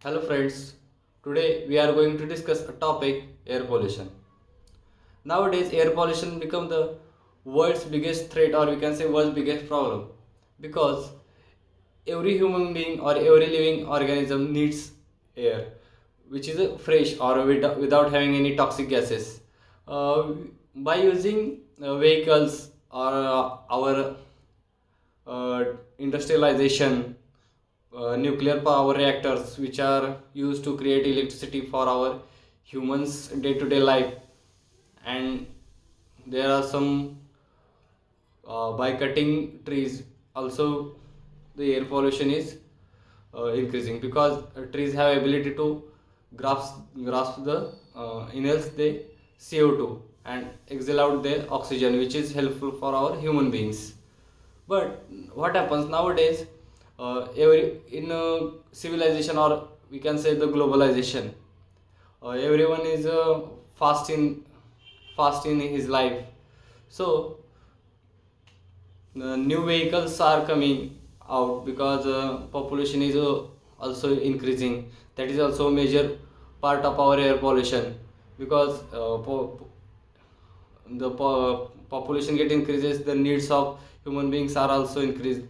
Hello friends, today we are going to discuss a topic air pollution. Nowadays air pollution become the world's biggest threat or we can say world's biggest problem because every human being or every living organism needs air which is fresh or without having any toxic gases. Uh, by using vehicles or our industrialization, nuclear power reactors which are used to create electricity for our humans day-to-day life, and there are some by cutting trees also the air pollution is increasing because trees have ability to grasp the inhales the CO2 and exhale out the oxygen, which is helpful for our human beings. But what happens nowadays, every in civilization or we can say the globalization, everyone is fast in his life. So new vehicles are coming out because population is also increasing. That is also a major part of our air pollution because population get increases, the needs of human beings are also increased.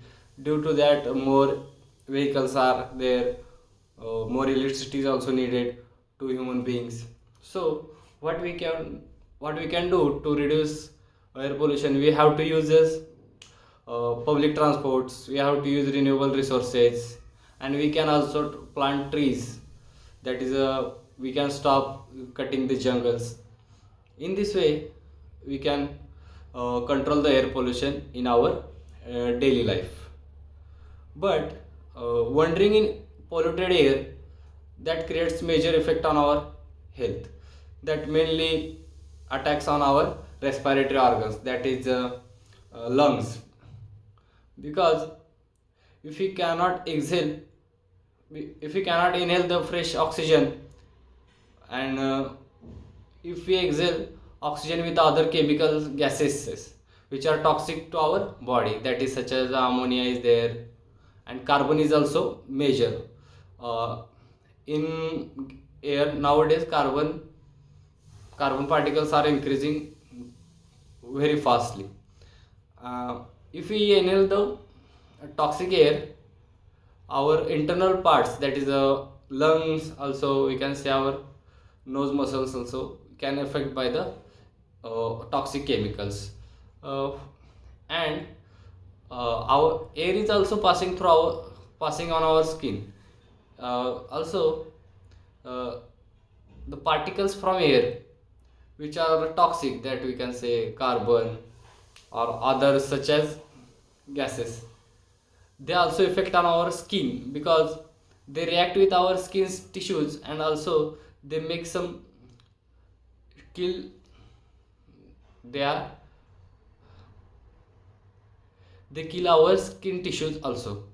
Due to that, more vehicles are there, more electricity is also needed to human beings. So what we can what we can do to reduce air pollution, we have to use this public transports, we have to use renewable resources, and we can also plant trees. That is we can stop cutting the jungles. In this way we can control the air pollution in our daily life. But wandering in polluted air, that creates major effect on our health, that mainly attacks on our respiratory organs, that is lungs. Because if we cannot exhale, if we cannot inhale the fresh oxygen, and if we exhale oxygen with other chemical gases which are toxic to our body, that is such as ammonia is there, and carbon is also major uh, in air. Nowadays carbon particles are increasing very fastly. If we inhale the toxic air, our internal parts, that is lungs, also we can say our nose muscles also can affect by the toxic chemicals. Uh, and our air is also passing on our skin. Also uh, the particles from air which are toxic, that we can say carbon or others such as gases, they also affect on our skin because they react with our skin's tissues, and also they make some kill. They are they kill our skin tissues also.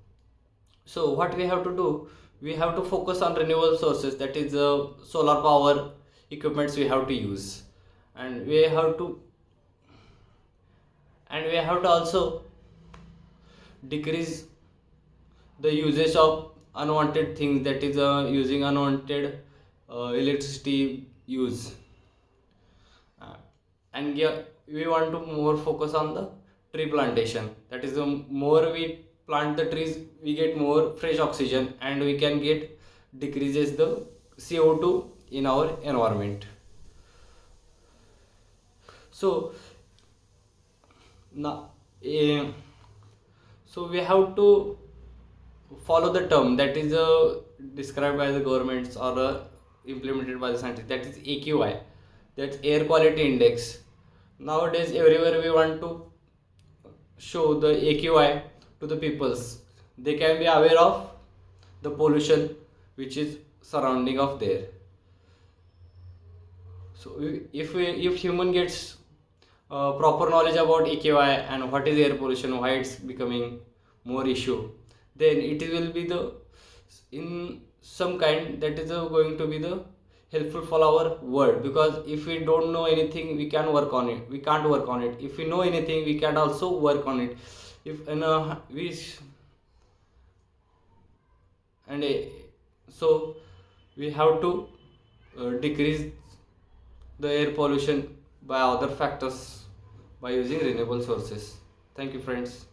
So what we have to do, we have to focus on renewable sources, that is solar power equipments we have to use, and we have to also decrease the usage of unwanted things, that is using unwanted electricity use. Uh, and yeah, we want to more focus on the tree plantation, that is the more we plant the trees, we get more fresh oxygen and we can get decreases the CO2 in our environment. So now so we have to follow the term that is described by the governments or implemented by the scientists, that is AQI, that's air quality index. Nowadays everywhere we want to show the AQI to the peoples, they can be aware of the pollution which is surrounding of there. So if human gets proper knowledge about AQI and what is air pollution, why it's becoming more issue, then it will be the in some kind that is going to be the helpful for our world. Because if we don't know anything, we can work on it. We can't work on it. If we know anything, we can also work on it. If and we and so we have to decrease the air pollution by other factors by using renewable sources. Thank you, friends.